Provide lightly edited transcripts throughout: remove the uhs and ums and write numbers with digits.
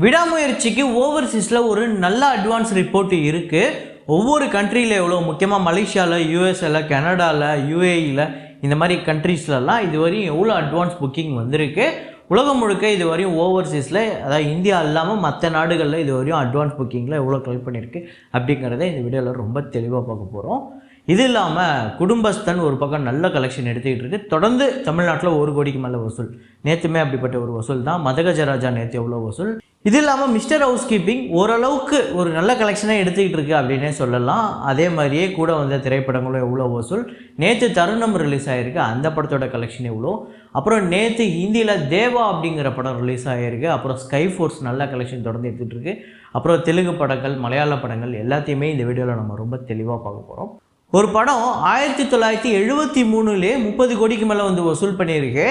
விடாமுயற்சிக்கு ஓவர்சீஸில் ஒரு நல்ல advance report இருக்குது. ஒவ்வொரு கண்ட்ரியில் எவ்வளோ, முக்கியமாக மலேசியாவில், யூஎஸ்ஏல, கனடாவில், யூஏஇயில் இந்த மாதிரி கண்ட்ரீஸ்லலாம் இதுவரையும் எவ்வளோ அட்வான்ஸ் புக்கிங் வந்திருக்கு. உலகம் முழுக்க இதுவரையும் ஓவர்சீஸில், அதாவது இந்தியா இல்லாமல் மற்ற நாடுகளில் இதுவரையும் அட்வான்ஸ் புக்கிங்கில் எவ்வளோ கலெக்ட் பண்ணியிருக்கு அப்படிங்கிறத இந்த வீடியோவில் ரொம்ப தெளிவாக பார்க்க போகிறோம். இது இல்லாமல் குடும்பஸ்தன் ஒரு பக்கம் நல்ல கலெக்ஷன் எடுத்துக்கிட்டு இருக்குது. தொடர்ந்து தமிழ்நாட்டில் 1 கோடிக்கு மேலே வசூல். நேற்றுமே அப்படிப்பட்ட ஒரு வசூல் தான். மதகஜராஜா நேற்று எவ்வளோ வசூல். இது இல்லாமல் மிஸ்டர் ஹவுஸ் கீப்பிங் ஓரளவுக்கு ஒரு நல்ல கலெக்ஷனை எடுத்துக்கிட்டு இருக்கு அப்படின்னே சொல்லலாம். அதே மாதிரியே கூட வந்த திரைப்படங்களும் எவ்வளோ வசூல். நேற்று தருணம் ரிலீஸ் ஆகிருக்கு, அந்த படத்தோட கலெக்ஷன் எவ்வளோ. அப்புறம் நேற்று ஹிந்தியில் தேவா அப்படிங்கிற படம் ரிலீஸ் ஆகிருக்கு. அப்புறம் ஸ்கை ஃபோர்ஸ் நல்ல கலெக்ஷன் தொடர்ந்து எடுத்துகிட்டு இருக்கு. அப்புறம் தெலுங்கு படங்கள், மலையாள படங்கள் எல்லாத்தையுமே இந்த வீடியோவில் நம்ம ரொம்ப தெளிவாக பார்க்க போகிறோம். ஒரு படம் 1973 30 கோடிக்கு மேலே வந்து வசூல் பண்ணியிருக்கு.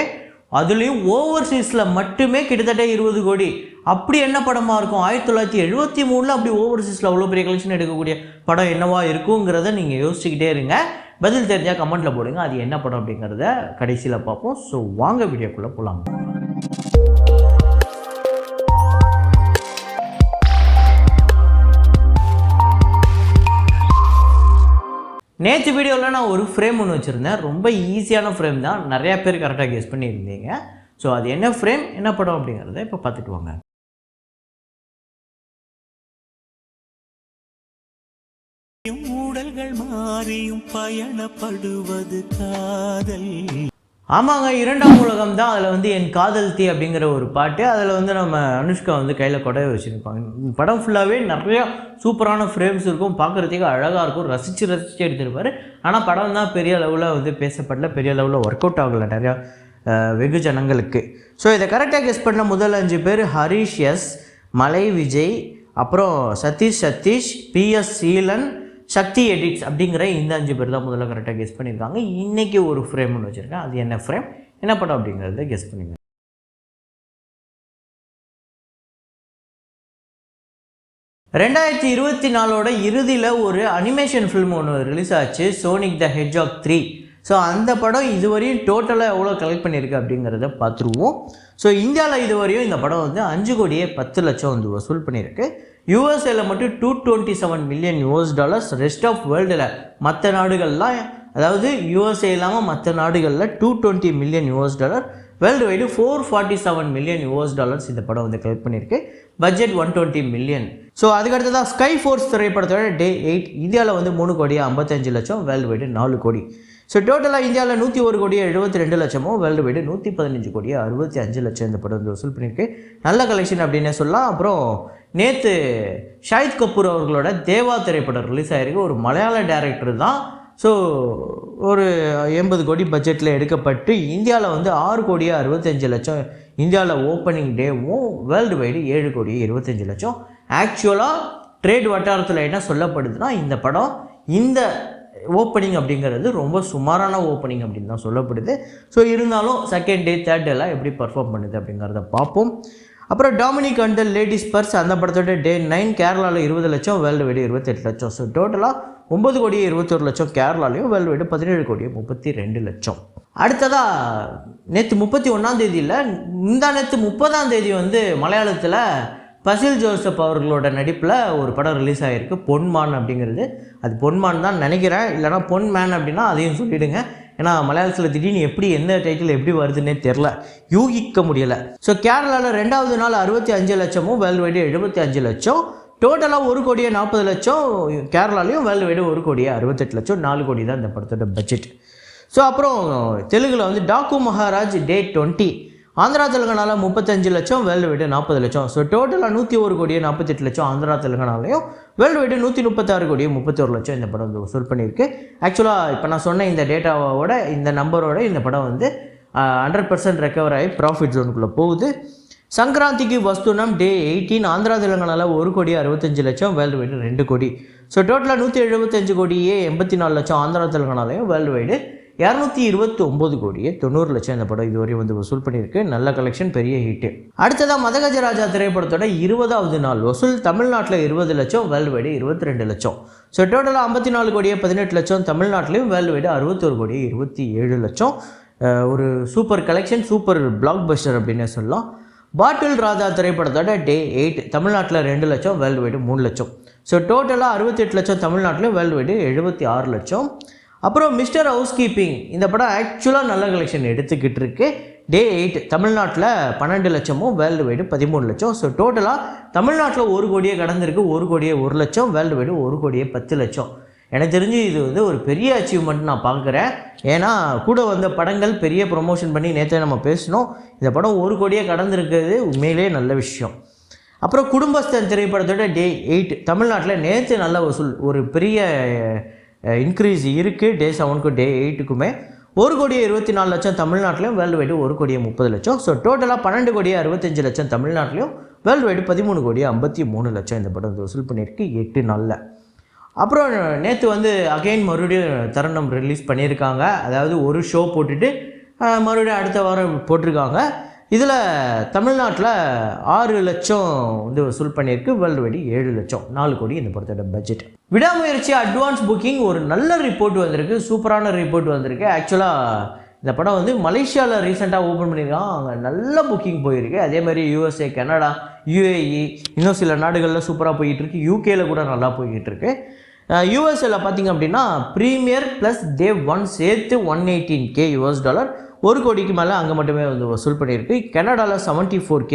அதுலேயும் ஓவர்சீஸில் மட்டுமே கிட்டத்தட்ட 20 கோடி. அப்படி என்ன படமாக இருக்கும்? 1973 அப்படி ஓவர்சீஸில் அவ்வளோ பெரிய கலெக்ஷன் எடுக்கக்கூடிய படம் என்னவா இருக்குங்கிறத நீங்கள் யோசிச்சுக்கிட்டே இருங்க. பதில் தெரிஞ்சால் கமெண்ட்டில் போடுங்க. அது என்ன படம் அப்படிங்கிறத கடைசியில் பார்ப்போம். ஸோ வாங்க வீடியோக்குள்ளே போகலாம். நேற்று வீடியோவில் நான் ஒரு ஃப்ரேம் ஒன்று வச்சுருந்தேன். ரொம்ப ஈஸியான ஃப்ரேம் தான், நிறையா பேர் கரெக்டாக கெஸ் பண்ணியிருந்தீங்க. ஸோ அது என்ன ஃப்ரேம், என்ன படம் அப்படிங்கிறத இப்போ பார்த்துட்டு வாங்க. ஊடல்கள் மாறியும் பயணப்படுவது காதல். ஆமாங்க, 2ஆம் உலகம் தான். அதில் வந்து என் காதல் தீ அப்படிங்கிற ஒரு பாட்டு. அதில் வந்து நம்ம அனுஷ்கா வந்து கையில் கொடைய வச்சுருப்பாங்க. படம் ஃபுல்லாகவே நிறையா சூப்பரான ஃப்ரேம்ஸ் இருக்கும், பார்க்குறதுக்கு அழகாக இருக்கும், ரசித்து எடுத்துருப்பார். ஆனால் படம் தான் பெரிய லெவலில் வந்து பேசப்படல, பெரிய லெவலில் ஒர்க் அவுட் ஆகலை நிறையா வெகு ஜனங்களுக்கு. ஸோ இதை கரெக்டாக கெஸ் பண்ண முதல் 5 பேர் ஹரிஷ் எஸ், மலை விஜய், அப்புறம் சதீஷ், பிஎஸ் சீலன், சக்தி எடிட்ஸ் அப்படிங்கிற இந்த 5 பேர் தான் முதல்ல கரெக்டாக கெஸ் பண்ணியிருக்காங்க. இன்றைக்கி ஒரு ஃப்ரேம் ஒன்று வச்சுருக்கேன். அது என்ன ஃப்ரேம், என்ன படம் அப்படிங்கிறத கெஸ் பண்ணிங்க. 2024 இறுதியில் ஒரு அனிமேஷன் ஃபிலிம் ஒன்று ரிலீஸ் ஆச்சு, சோனிக் த ஹெட்ஜாக் 3. ஸோ அந்த படம் இதுவரையும் டோட்டலாக எவ்வளோ கலெக்ட் பண்ணியிருக்கு அப்படிங்கிறத பார்த்துருவோம். ஸோ இந்தியாவில் இதுவரையும் இந்த படம் வந்து 5 கோடியே 10 லட்சம் வந்து வசூல் பண்ணியிருக்கு. யூஎஸ்ஏல மட்டும் $227 மில்லியன். ரெஸ்ட் ஆஃப் வேர்ல்டில் மற்ற நாடுகள்லாம், அதாவது யூஎஸ்ஏ இல்லாமல் மற்ற நாடுகளில் $220 மில்லியன். வேர்ல்டு வைடு $447 மில்லியன் இந்த படம் வந்து கலெக்ட் பண்ணியிருக்கு. Budget $120 million. ஸோ அதுக்கடுத்ததான் ஸ்கை ஃபோர்ஸ் திரைப்படத்தோட டே 8 இந்தியாவில் வந்து 3 கோடியே 55 லட்சம், வேர்ல்டு வைடு 4 கோடி. ஸோ டோட்டலாக இந்தியாவில் 101 கோடியே 72 லட்சமும், வேர்ல்டு வைடு 115 கோடியே 65 லட்சம் இந்த படம் வந்து வசூல் பண்ணியிருக்கு. நல்ல கலெக்ஷன் அப்படின்னே சொல்லலாம். அப்புறம் நேற்று ஷாஹித் கபூர் அவர்களோட தேவா திரைப்படம் ரிலீஸ் ஆகிருக்கு. ஒரு மலையாள டைரக்டர் தான். ஸோ ஒரு 80 கோடி பட்ஜெட்டில் எடுக்கப்பட்டு இந்தியாவில் வந்து 6 கோடியே 65 லட்சம் இந்தியாவில் ஓப்பனிங் டேவும், வேர்ல்டு வைடு 7 கோடியே 25 லட்சம். ஆக்சுவலாக ட்ரேட் வட்டாரத்தில் என்ன சொல்லப்படுதுன்னா, இந்த படம் இந்த ஓப்பனிங் அப்படிங்கிறது ரொம்ப சுமாரான ஓப்பனிங் அப்படின்னு தான் சொல்லப்படுது. ஸோ இருந்தாலும் செகண்ட் டே, தேர்ட் டேலாம் எப்படி பர்ஃபார்ம் பண்ணுது அப்படிங்கிறத பார்ப்போம். அப்புறம் Dominic and the ladies purse அந்த படத்தோட டே 9 கேரளாவில் 20 லட்சம், வேர்ல்டு வைடு 28 லட்சம். ஸோ டோட்டலாக 9 கோடியே 21 லட்சம் கேரளாலையும், வேர்ல்டு வைடு 17 கோடியே 32 லட்சம். அடுத்ததாக நேற்று 31ஆம் தேதியில், நேற்று 30ஆம் தேதி வந்து மலையாளத்தில் பசில் ஜோசப் அவர்களோட நடிப்பில் ஒரு படம் ரிலீஸ் ஆகிருக்கு, பொன்மான் அப்படிங்கிறது. அது பொன்மான் தான் நினைக்கிறேன், இல்லைனா பொன்மேன் அப்படின்னா அதையும் சொல்லிவிடுங்க. ஏன்னா மலையாளத்தில் திடீர்னு எப்படி எந்த டைட்டில் எப்படி வருதுன்னே தெரில, யூகிக்க முடியலை. ஸோ கேரளாவில் 2வது நாள் 65 லட்சமும், வேர்ல்டு வைடு 75 லட்சம். டோட்டலாக 1 கோடியே 40 லட்சம் கேரளாலையும், வேர்ல்டு வைடு 1 கோடியே 68 லட்சம். 4 கோடி தான் இந்த படத்தோட பட்ஜெட். ஸோ அப்புறம் தெலுங்கில் வந்து டாக்கு மகாராஜ் டே 20 ஆந்திரா தெலுங்கானாவில் 35 லட்சம், வேர்ல்டு வைடு 40 லட்சம். ஸோ டோட்டலாக 101 கோடியே 48 லட்சம் ஆந்திரா தெலுங்கானாலையும், வேர்ல்டு வைடு 136 கோடியே 31 லட்சம் இந்த படம் வந்து வசூல் பண்ணியிருக்கு. ஆக்சுவலாக இப்போ நான் சொன்ன இந்த டேட்டாவோட, இந்த நம்பரோட இந்த படம் வந்து 100% ரெக்கவர் ஆகி ப்ராஃபிட் ஜோனுக்குள்ளே போகுது. சங்கராந்திக்கு வஸ்துனம் டே 18 ஆந்திரா தெலுங்கானாவில் 1 கோடியே 65 லட்சம், வேர்ல்டு வைடு 2 கோடி. ஸோ டோட்டலாக 175 கோடியே 84 லட்சம் ஆந்திரா தெலுங்கானாலையும், வேர்ல்டு வைடு 229 கோடியே 90 லட்சம் இந்த படம் இதுவரையும் வந்து வசூல் பண்ணியிருக்கு. நல்ல கலெக்ஷன், பெரிய ஹிட்டு. அடுத்ததாக மதகஜராஜா திரைப்படத்தோட 20வது நாள் வசூல் தமிழ்நாட்டில் 20 லட்சம், வேர்ல்டு வைடு 22 லட்சம். ஸோ டோட்டலாக 54 கோடியே 18 லட்சம் தமிழ்நாட்டிலையும், வேர்ல்டு வைடு 61 கோடியே 27 லட்சம். ஒரு super collection, super black Bastar அப்படின்னு சொல்லலாம். பாட்டில் ராஜா திரைப்படத்தோட டே 8 தமிழ்நாட்டில் 2 லட்சம், வேர்ல்டு வைடு 3 லட்சம். ஸோ டோட்டலாக 68 லட்சம் தமிழ்நாட்டில், வேர்ல்டு வைடு 76 லட்சம். அப்புறம் மிஸ்டர் ஹவுஸ் கீப்பிங் இந்த படம் ஆக்சுவலாக நல்ல கலெக்ஷன் எடுத்துக்கிட்டு இருக்கு. டே 8 தமிழ்நாட்டில் 12 லட்சமும், வேர்ல்டு வைடு 13 லட்சம். ஸோ டோட்டலாக தமிழ்நாட்டில் 1 கோடியே கடந்திருக்கு, 1 கோடியே 1 லட்சம், வேர்ல்டு வைடு 1 கோடியே 10 லட்சம். எனக்கு தெரிஞ்சு இது வந்து ஒரு பெரிய அச்சீவ்மெண்ட் நான் பார்க்குறேன். ஏன்னா கூட வந்த படங்கள் பெரிய ப்ரொமோஷன் பண்ணி நேற்று நம்ம பேசினோம், இந்த படம் 1 கோடியே கடந்திருக்கிறது உண்மையிலே நல்ல விஷயம். அப்புறம் குடும்பஸ்தன் திரைப்படத்தோட டே 8 தமிழ்நாட்டில் நேற்று நல்ல வசூல், ஒரு பெரிய இன்க்ரீஸ் இருக்குது டே 7க்கும் டே 8க்குமே. 1 கோடியே 24 லட்சம் தமிழ்நாட்டிலையும், வேர்ல்டு வைடு 1 கோடியே 30 லட்சம். ஸோ டோட்டலாக 12 கோடியே 65 லட்சம் தமிழ்நாட்டிலையும், வேர்ல்டு வைடு 13 கோடியே 53 லட்சம் இந்த படம் வசூல் பண்ணியிருக்கு 8 நாளில். அப்புறம் நேற்று வந்து அகைன் மறுபடியும் தருணம் ரிலீஸ் பண்ணியிருக்காங்க. அதாவது ஒரு ஷோ போட்டுட்டு மறுபடியும் அடுத்த வாரம் போட்டிருக்காங்க. இதில் தமிழ்நாட்டில் 6 லட்சம் வந்து வசூல் பண்ணியிருக்கு, வேர்ல்டு வைடு 7 லட்சம், 4 கோடி இந்த படத்தோட பட்ஜெட். விடாமுயற்சி அட்வான்ஸ் புக்கிங் ஒரு நல்ல ரிப்போர்ட் வந்திருக்கு, சூப்பரான ரிப்போர்ட் வந்திருக்கு. ஆக்சுவலாக இந்த படம் வந்து மலேசியாவில் ரீசெண்டாக ஓப்பன் பண்ணியிருக்காங்க, அங்கே நல்ல புக்கிங் போயிருக்கு. அதே மாதிரி USA, கனடா, UAE இன்னும் சில நாடுகளில் சூப்பராக போய்கிட்டு UKல கூட நல்லா போய்கிட்டு இருக்கு. USAல பார்த்திங்க அப்படின்னா ப்ரீமியர் ப்ளஸ் டே 1 சேர்த்து $118K, 1 கோடிக்கு மேலே அங்கே மட்டுமே வந்து வசூல் பண்ணியிருக்கு. கனடாவில் $74K,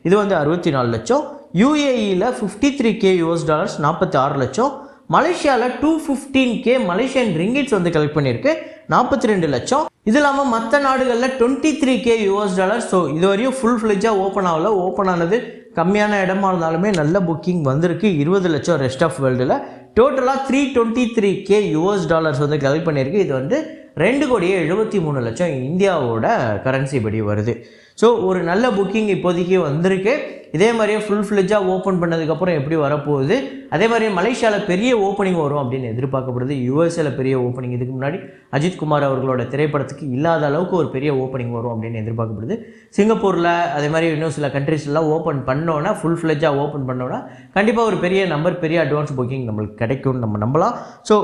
இது வந்து 64 லட்சம். UAEல $53K, 46 லட்சம். மலேசியாவில் 215K மலேசியன் ரிங்கிட்ஸ் வந்து கலெக்ட் பண்ணியிருக்கு, 42 லட்சம். இது இல்லாமல் மற்ற நாடுகளில் $23K. ஸோ இது வரையும் ஃபுல் ஃப்ளெஜ்ஜாக ஓப்பன் ஆகல, ஓப்பன் ஆனது கம்மியான இடமா இருந்தாலுமே நல்ல புக்கிங் வந்திருக்கு, 20 லட்சம் ரெஸ்ட் ஆஃப் வேர்ல்டில். டோட்டலாக $323K வந்து கலெக்ட் பண்ணியிருக்கு. இது வந்து 2 கோடியே 73 லட்சம் இந்தியாவோட கரன்சி படி வருது. ஸோ ஒரு நல்ல புக்கிங் இப்போதைக்கு வந்திருக்கு. இதே மாதிரியே ஃபுல் ஃப்ளெஜ்ஜாக ஓப்பன் பண்ணதுக்கப்புறம் எப்படி வரப்போகுது, அதே மாதிரியே மலேசியாவில் பெரிய ஓப்பனிங் வரும் அப்படின்னு எதிர்பார்க்கப்படுது. USAல பெரிய ஓப்பனிங் இதுக்கு முன்னாடி அஜித் குமார் அவர்களோட திரைப்படத்துக்கு இல்லாத அளவுக்கு ஒரு பெரிய ஓப்பனிங் வரும் அப்படின்னு எதிர்பார்க்கப்படுது. சிங்கப்பூரில் அதே மாதிரி இன்னும் சில கண்ட்ரிஸ்லாம் ஓப்பன் பண்ணோன்னா, ஃபுல் ஃப்ளெஜ்ஜாக ஓப்பன் பண்ணோன்னா கண்டிப்பாக ஒரு பெரிய நம்பர், பெரிய அட்வான்ஸ் புக்கிங் நம்மளுக்கு கிடைக்கும்னு நம்ம நம்பலாம். ஸோ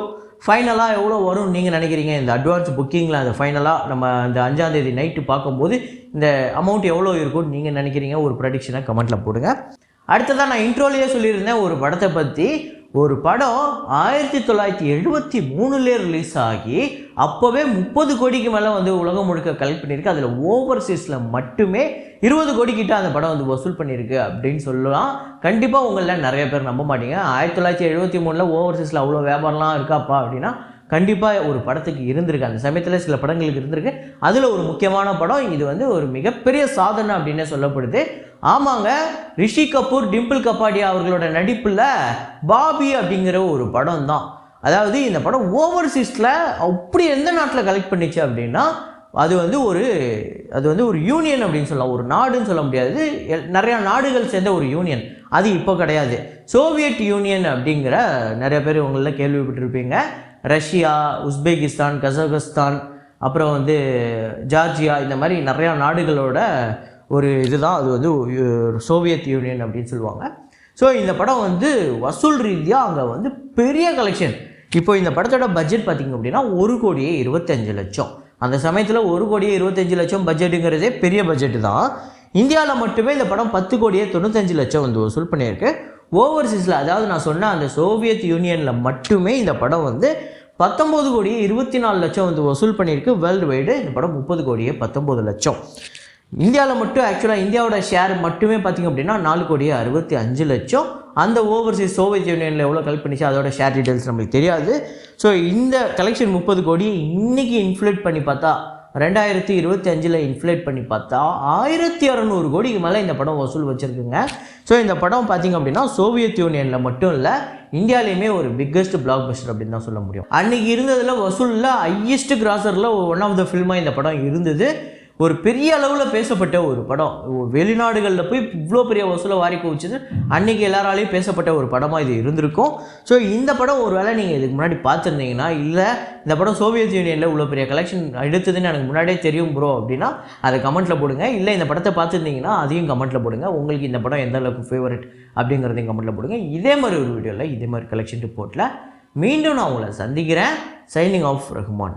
ஃபைனலாக எவ்வளோ வரும்னு நீங்கள் நினைக்கிறீங்க? இந்த அட்வான்ஸ் புக்கிங்கில் அந்த ஃபைனலாக நம்ம இந்த 5ஆம் தேதி நைட்டு பார்க்கும்போது இந்த அமௌண்ட் எவ்வளோ இருக்கும்னு நீங்கள் நினைக்கிறீங்க? ஒரு ப்ரெடிக்ஷனை கமெண்ட்டில் போடுங்க. அடுத்ததான் நான் இன்ட்ரோலேயே சொல்லியிருந்தேன் ஒரு படத்தை பற்றி. ஒரு படம் 1973 ரிலீஸ் ஆகி அப்போவே 30 கோடிக்கு மேலே வந்து உலகம் முழுக்க கலெக்ட் பண்ணியிருக்கு. அதில் ஓவர்சீஸில் மட்டுமே 20 கோடிக்கிட்ட அந்த படம் வந்து வசூல் பண்ணியிருக்கு அப்படின்னு சொல்லலாம். கண்டிப்பாக உங்களில் நிறைய பேர் நம்ப மாட்டீங்க. 1973 ஓவர்சீஸில் அவ்வளோ வியாபாரம்லாம் இருக்காப்பா அப்படின்னா கண்டிப்பாக ஒரு படத்துக்கு இருந்திருக்கு. அந்த சமயத்தில் சில படங்களுக்கு இருந்திருக்கு. அதில் ஒரு முக்கியமான படம் இது வந்து ஒரு மிகப்பெரிய சாதனை அப்படின்னே சொல்லப்படுது. ஆமாங்க, ரிஷி கபூர், டிம்பிள் கபாடியா அவர்களோட நடிப்பில் பாபி அப்படிங்கிற ஒரு படம் தான். அதாவது இந்த படம் ஓவர்சீஸில் அப்படி எந்த நாட்டில் கலெக்ட் பண்ணிச்சு அப்படின்னா அது வந்து ஒரு யூனியன் அப்படின்னு சொல்லலாம், ஒரு நாடுன்னு சொல்ல முடியாது, நிறையா நாடுகள் சேர்ந்த ஒரு யூனியன். அது இப்போ கிடையாது, சோவியட் யூனியன் அப்படிங்கிற நிறைய பேர் உங்களில் கேள்விப்பட்டிருப்பீங்க. ரஷ்யா, உஸ்பெகிஸ்தான், கசகஸ்தான், அப்புறம் வந்து ஜார்ஜியா, இந்த மாதிரி நிறையா நாடுகளோட ஒரு இதுதான் அது வந்து சோவியத் யூனியன் அப்படின்னு சொல்லுவாங்க. ஸோ இந்த படம் வந்து வசூல் ரீதியாக அங்கே வந்து பெரிய கலெக்ஷன். இப்போ இந்த படத்தோட பட்ஜெட் பார்த்திங்க அப்படின்னா 1 கோடியே 25 லட்சம். அந்த சமயத்தில் 1 கோடியே 25 லட்சம் பட்ஜெட்டுங்கிறதே பெரிய பட்ஜெட்டு தான். இந்தியாவில் மட்டுமே இந்த படம் 10 கோடியே 95 லட்சம் வந்து வசூல் பண்ணியிருக்கு. ஓவர்சீஸில், அதாவது நான் சொன்ன அந்த சோவியத் யூனியனில் மட்டுமே இந்த படம் வந்து 19 கோடியே 24 லட்சம் வந்து வசூல் பண்ணியிருக்கு. வேர்ல்டு வைடு இந்த படம் 30 கோடியே 19 லட்சம். இந்தியாவில் மட்டும் ஆக்சுவலாக இந்தியாவோட ஷேர் மட்டுமே பார்த்திங்க அப்படின்னா 4 கோடியே 65 லட்சம். அந்த ஓவர்சீஸ் சோவியத் யூனியனில் எவ்வளோ கலெக்ட் பண்ணிச்சு அதோட ஷேர் டீட்டெயில்ஸ் நம்மளுக்கு தெரியாது. ஸோ இந்த கலெக்ஷன் 30 கோடி இன்றைக்கி இன்ஃப்ளேட் பண்ணி பார்த்தா 2025 இன்ஃப்ளேட் பண்ணி பார்த்தா 1600 கோடிக்கு மேலே இந்த படம் வசூல் வச்சுருக்குங்க. ஸோ இந்த படம் பார்த்திங்க அப்படின்னா சோவியத் யூனியனில் மட்டும் இல்லை, இந்தியாவிலேயுமே ஒரு பிக்கஸ்ட் பிளாக் பஸ்டர் அப்படின்னு தான் சொல்ல முடியும். அன்றைக்கி இருந்ததில் வசூலில் ஹையஸ்ட் கிராசரில் ஒன் ஆஃப் த ஃபில்மாக இந்த படம் இருந்தது. ஒரு பெரிய அளவில் பேசப்பட்ட ஒரு படம், வெளிநாடுகளில் போய் இவ்வளோ பெரிய வசூலை வாரி குவிச்சது அன்றைக்கி எல்லாராலையும் பேசப்பட்ட ஒரு படமாக இது இருந்திருக்கும். ஸோ இந்த படம் ஒரு வேளை நீங்கள் இதுக்கு முன்னாடி பார்த்துருந்தீங்கன்னா, இல்லை இந்த படம் சோவியத் யூனியனில் இவ்வளோ பெரிய கலெக்ஷன் எடுத்ததுன்னு எனக்கு முன்னாடியே தெரியும் ப்ரோ அப்படின்னா அதை கமெண்ட்டில் போடுங்க. இல்லை இந்த படத்தை பார்த்துருந்தீங்கன்னா அதையும் கமெண்ட்டில் போடுங்க. உங்களுக்கு இந்த படம் எந்த அளவுக்கு ஃபேவரட் அப்படிங்கிறதையும் கமெண்ட்டில் போடுங்க. இதே மாதிரி ஒரு வீடியோவில் இதே மாதிரி கலெக்ஷன் ரிப்போர்ட்டில் மீண்டும் நான் உங்களை சந்திக்கிறேன். Signing off Rahman.